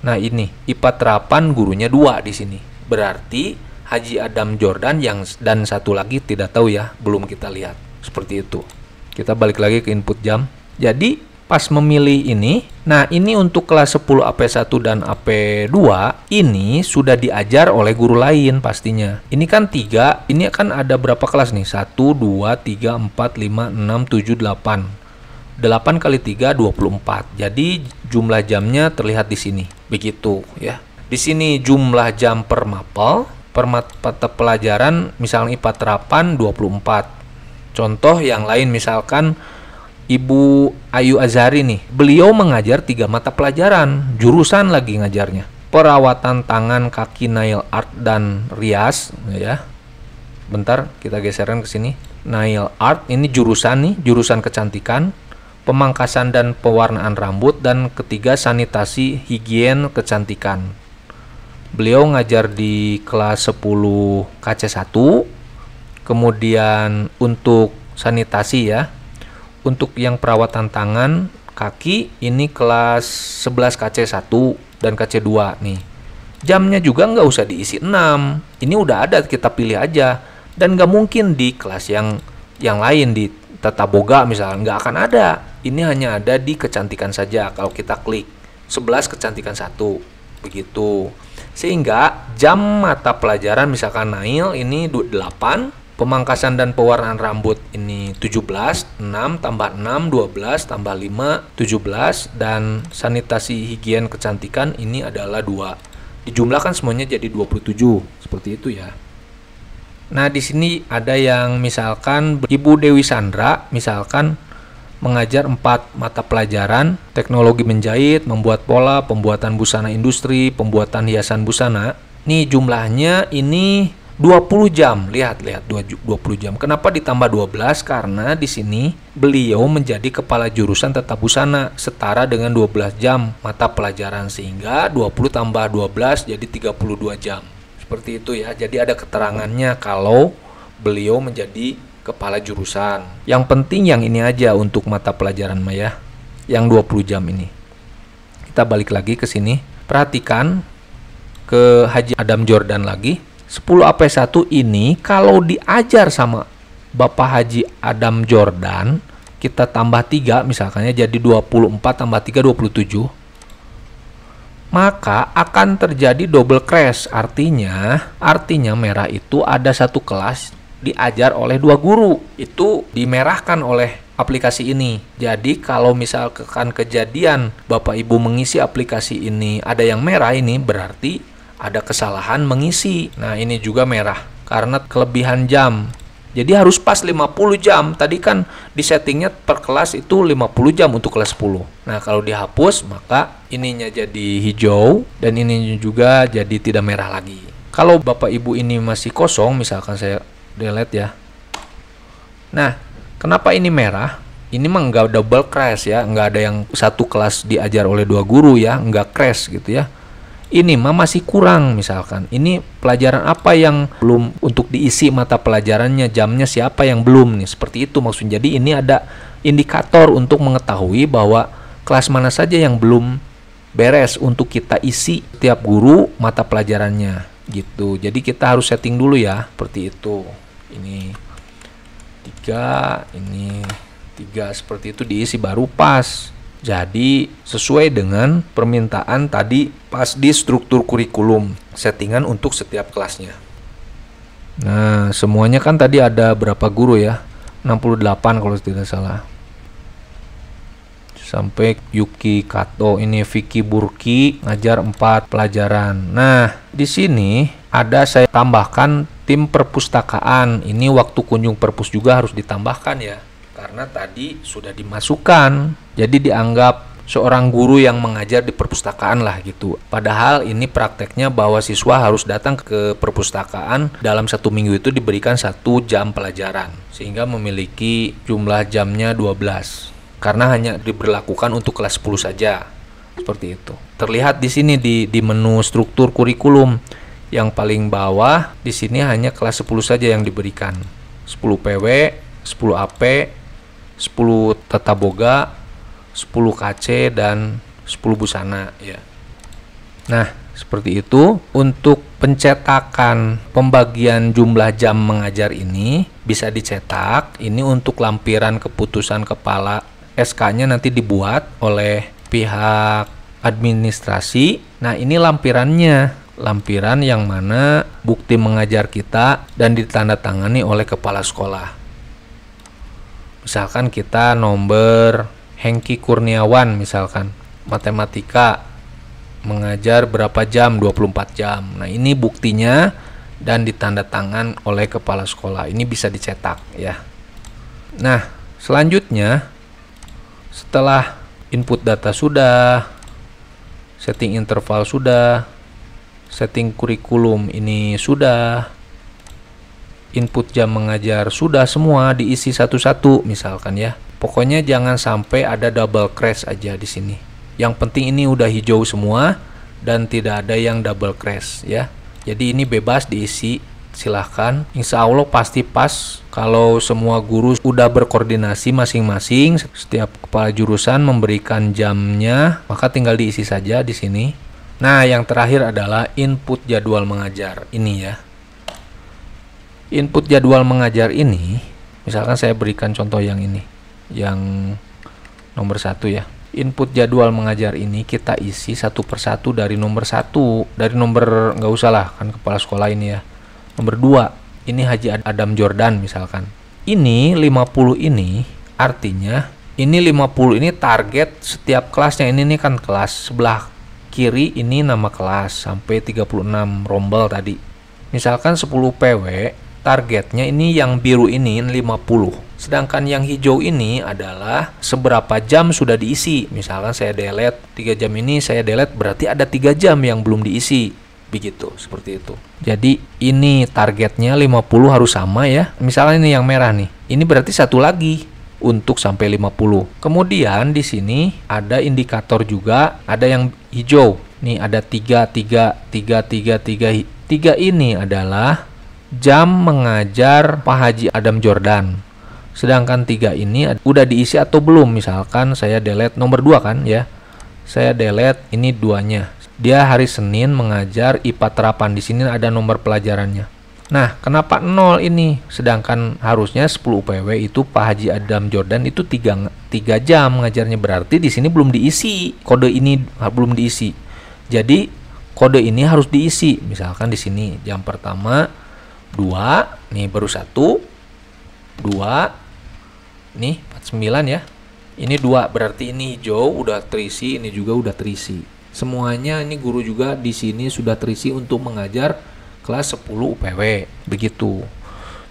Nah ini IPA terapan gurunya 2 di sini. Berarti Haji Adam Jordan yang dan satu lagi tidak tahu ya, belum kita lihat. Seperti itu. Kita balik lagi ke input jam. Jadi pas memilih ini, nah ini untuk kelas 10 AP1 dan AP2 ini sudah diajar oleh guru lain pastinya. Ini kan 3, ini kan ada berapa kelas nih? 1, 2, 3, 4, 5, 6, 7, 8. 8 kali 3 24. Jadi jumlah jamnya terlihat di sini. Begitu ya. Di sini jumlah jam per mapel, per mata pelajaran misalnya IPA terapan 24. Contoh yang lain misalkan Ibu Ayu Azhari nih. Beliau mengajar 3 mata pelajaran, jurusan lagi ngajarnya. Perawatan tangan, kaki, nail art dan rias ya. Bentar, kita geserkan ke sini. Nail art ini jurusan nih, jurusan kecantikan. Pemangkasan dan pewarnaan rambut, dan ketiga sanitasi, higien, kecantikan. Beliau ngajar di kelas 10 KC1. Kemudian untuk sanitasi ya, untuk yang perawatan tangan, kaki ini kelas 11 KC1 dan KC2 nih. Jamnya juga nggak usah diisi 6. Ini udah ada, kita pilih aja. Dan nggak mungkin di kelas yang lain, di tata boga misalnya, nggak akan ada. Ini hanya ada di kecantikan saja kalau kita klik 11 kecantikan 1 begitu. Sehingga jam mata pelajaran misalkan nail ini 8, pemangkasan dan pewarnaan rambut ini 17, 6 tambah 6 12 tambah 5 17, dan sanitasi higien kecantikan ini adalah 2. Dijumlahkan semuanya jadi 27. Seperti itu ya. Nah, di sini ada yang misalkan Ibu Dewi Sandra misalkan mengajar 4 mata pelajaran, teknologi menjahit, membuat pola, pembuatan busana industri, pembuatan hiasan busana. Nih jumlahnya ini 20 jam. Lihat 20 jam. Kenapa ditambah 12? Karena di sini beliau menjadi kepala jurusan tata busana setara dengan 12 jam mata pelajaran, sehingga 20 tambah 12 jadi 32 jam. Seperti itu ya. Jadi ada keterangannya kalau beliau menjadi kepala jurusan. Yang penting yang ini aja untuk mata pelajaran Maya, yang 20 jam ini. Kita balik lagi ke sini. Perhatikan ke Haji Adam Jordan lagi. 10 AP1 ini kalau diajar sama Bapak Haji Adam Jordan, kita tambah 3 misalkannya jadi 24 tambah 3 27. Maka akan terjadi double crash. Artinya merah itu ada satu kelas diajar oleh 2 guru, itu dimerahkan oleh aplikasi ini. Jadi kalau misalkan kejadian Bapak Ibu mengisi aplikasi ini ada yang merah, ini berarti ada kesalahan mengisi. Nah ini juga merah karena kelebihan jam. Jadi harus pas 50 jam. Tadi kan di settingnya per kelas itu 50 jam untuk kelas 10. Nah kalau dihapus maka ininya jadi hijau dan ini juga jadi tidak merah lagi. Kalau Bapak Ibu ini masih kosong, misalkan saya delete ya. Nah, kenapa ini merah? Ini mah nggak double crash ya, nggak ada yang satu kelas diajar oleh 2 guru ya, nggak crash gitu ya. Ini mah masih kurang misalkan. Ini pelajaran apa yang belum untuk diisi mata pelajarannya, jamnya siapa yang belum nih. Seperti itu maksudnya. Jadi ini ada indikator untuk mengetahui bahwa kelas mana saja yang belum beres untuk kita isi tiap guru mata pelajarannya gitu. Jadi kita harus setting dulu ya, seperti itu. Ini 3, ini 3, seperti itu diisi baru pas. Jadi sesuai dengan permintaan tadi, pas di struktur kurikulum, settingan untuk setiap kelasnya. Nah semuanya kan tadi ada berapa guru ya, 68 kalau tidak salah. Sampai Yuki Kato, ini Vicky Burki ngajar 4 pelajaran. Nah di sini ada saya tambahkan tim perpustakaan. Ini waktu kunjung perpus juga harus ditambahkan ya, karena tadi sudah dimasukkan. Jadi dianggap seorang guru yang mengajar di perpustakaan lah gitu. Padahal ini prakteknya bahwa siswa harus datang ke perpustakaan dalam 1 minggu itu diberikan 1 jam pelajaran, sehingga memiliki jumlah jamnya 12. Karena hanya diberlakukan untuk kelas 10 saja. Seperti itu. Terlihat di sini di menu struktur kurikulum yang paling bawah, di sini hanya kelas 10 saja yang diberikan. 10 PW, 10 AP, 10 tata boga, 10 KC dan 10 busana ya. Nah, seperti itu. Untuk pencetakan pembagian jumlah jam mengajar ini bisa dicetak. Ini untuk lampiran keputusan kepala SK-nya nanti dibuat oleh pihak administrasi. Nah, ini lampirannya. Lampiran yang mana bukti mengajar kita dan ditandatangani oleh kepala sekolah. Misalkan kita nomor Hengki Kurniawan, misalkan matematika mengajar berapa jam, 24 jam. Nah, ini buktinya dan ditandatangan oleh kepala sekolah. Ini bisa dicetak ya. Nah, selanjutnya setelah input data sudah, setting interval sudah, setting kurikulum ini sudah, input jam mengajar sudah, semua diisi satu-satu misalkan ya. Pokoknya jangan sampai ada double crash aja di sini. Yang penting ini udah hijau semua dan tidak ada yang double crash ya. Jadi ini bebas diisi, silahkan. Insya Allah pasti pas kalau semua guru udah berkoordinasi masing-masing. Setiap kepala jurusan memberikan jamnya, maka tinggal diisi saja di sini. Nah, yang terakhir adalah input jadwal mengajar ini ya. Input jadwal mengajar ini, misalkan saya berikan contoh yang ini, yang nomor 1 ya. Input jadwal mengajar ini kita isi satu persatu dari nomor 1, dari nomor nggak usah lah, kan kepala sekolah ini ya. Nomor 2, ini Haji Adam Jordan misalkan. Ini 50 ini artinya ini 50 ini target setiap kelasnya. Ini nih kan kelas, sebelah kiri ini nama kelas sampai 36 rombel tadi. Misalkan 10 PW, targetnya ini yang biru ini 50. Sedangkan yang hijau ini adalah seberapa jam sudah diisi. Misalkan saya delete 3 jam ini, saya delete berarti ada 3 jam yang belum diisi. Begitu, seperti itu. Jadi ini targetnya 50 harus sama ya. Misalnya ini yang merah nih. Ini berarti satu lagi untuk sampai 50. Kemudian di sini ada indikator juga, ada yang hijau. Nih ada 3 ini adalah jam mengajar Pak Haji Adam Jordan. Sedangkan 3 ini udah diisi atau belum. Misalkan saya delete nomor 2 kan ya. Saya delete ini 2-nya. Dia hari Senin mengajar IPA terapan. Di sini ada nomor pelajarannya. Nah, kenapa 0 ini? Sedangkan harusnya 10 UPW itu Pak Haji Adam Jordan itu 3 jam mengajarnya, berarti di sini belum diisi. Kode ini belum diisi. Jadi kode ini harus diisi. Misalkan di sini jam pertama 2, nih baru 1, 2, nih 49 ya. Ini 2, berarti ini hijau udah terisi, ini juga udah terisi. Semuanya ini guru juga di sini sudah terisi untuk mengajar kelas 10 UPW, begitu.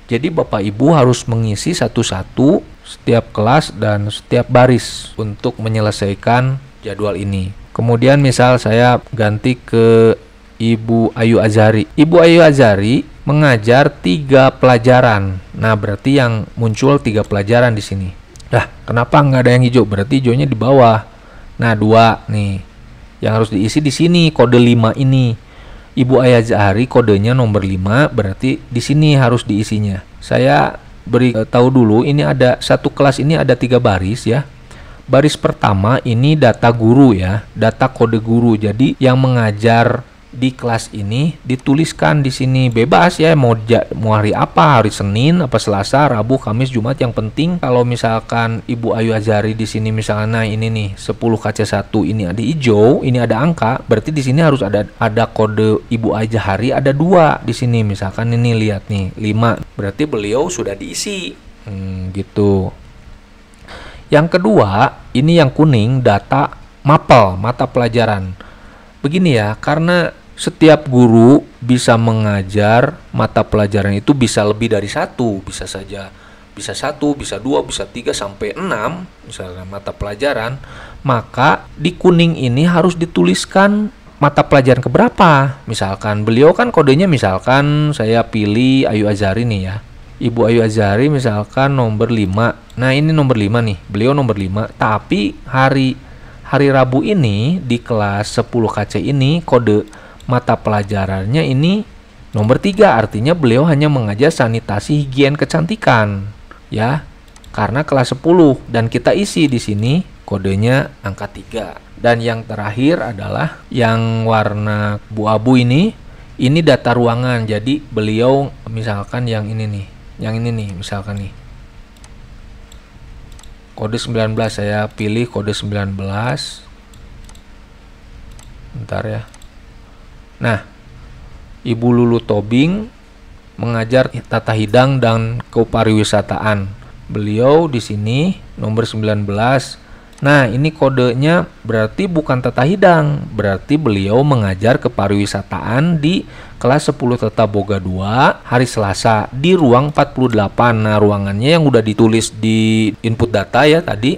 Jadi Bapak Ibu harus mengisi satu-satu setiap kelas dan setiap baris untuk menyelesaikan jadwal ini. Kemudian misal saya ganti ke Ibu Ayu Azhari. Ibu Ayu Azhari mengajar 3 pelajaran. Nah, berarti yang muncul 3 pelajaran di sini. Nah, kenapa nggak ada yang hijau? Berarti hijaunya di bawah. Nah, 2 nih. Yang harus diisi di sini kode 5 ini. Ibu Ayu Azhari kodenya nomor 5, berarti di sini harus diisinya. Saya beri tahu dulu, ini ada satu kelas ini ada 3 baris ya. Baris pertama ini data guru ya, data kode guru. Jadi yang mengajar di kelas ini dituliskan di sini, bebas ya, mau hari apa, hari Senin apa Selasa, Rabu, Kamis, Jumat. Yang penting kalau misalkan Ibu Ayu Azhari di sini misalnya, nah ini nih 10 KC1 ini ada hijau, ini ada angka, berarti di sini harus ada kode Ibu Azhari ada 2 di sini. Misalkan ini lihat nih 5, berarti beliau sudah diisi. Gitu. Yang kedua, ini yang kuning data mapel, mata pelajaran. Begini ya, karena setiap guru bisa mengajar mata pelajaran itu bisa lebih dari 1, bisa saja bisa 1, bisa 2, bisa 3 sampai 6 misalnya mata pelajaran, maka di kuning ini harus dituliskan mata pelajaran keberapa. Misalkan beliau kan kodenya, misalkan saya pilih Ayu Azhari nih ya, Ibu Ayu Azhari misalkan nomor 5. Nah, ini nomor 5 nih, beliau nomor 5, tapi hari Rabu ini di kelas 10 KC ini kode mata pelajarannya ini nomor 3, artinya beliau hanya mengajar sanitasi higien kecantikan ya, karena kelas 10, dan kita isi di sini kodenya angka 3. Dan yang terakhir adalah yang warna abu-abu ini data ruangan. Jadi beliau misalkan yang ini nih, misalkan nih. Kode 19, saya pilih kode 19. Bentar ya. Nah, Ibu Lulu Tobing mengajar tata hidang dan kepariwisataan. Beliau di sini nomor 19. Nah, ini kodenya berarti bukan tata hidang, berarti beliau mengajar kepariwisataan di kelas 10 Tata Boga 2 hari Selasa di ruang 48. Nah, ruangannya yang udah ditulis di input data ya tadi.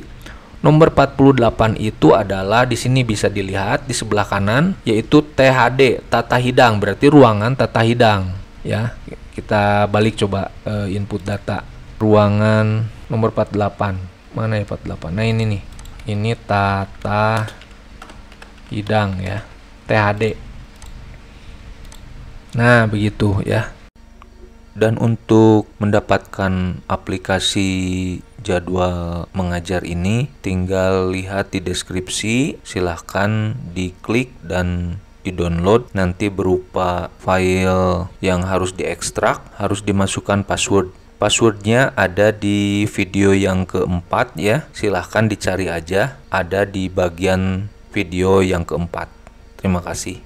Nomor 48 itu adalah di sini bisa dilihat di sebelah kanan, yaitu THD, tata hidang, berarti ruangan tata hidang ya. Kita balik coba input data. Ruangan nomor 48. Mana ya 48? Nah, ini nih. Ini tata hidang ya, THD. Nah, begitu ya. Dan untuk mendapatkan aplikasi jadwal mengajar ini, tinggal lihat di deskripsi. Silahkan diklik dan di-download. Nanti berupa file yang harus diekstrak, harus dimasukkan password. Passwordnya ada di video yang keempat ya. Silahkan dicari aja, ada di bagian video yang keempat. Terima kasih.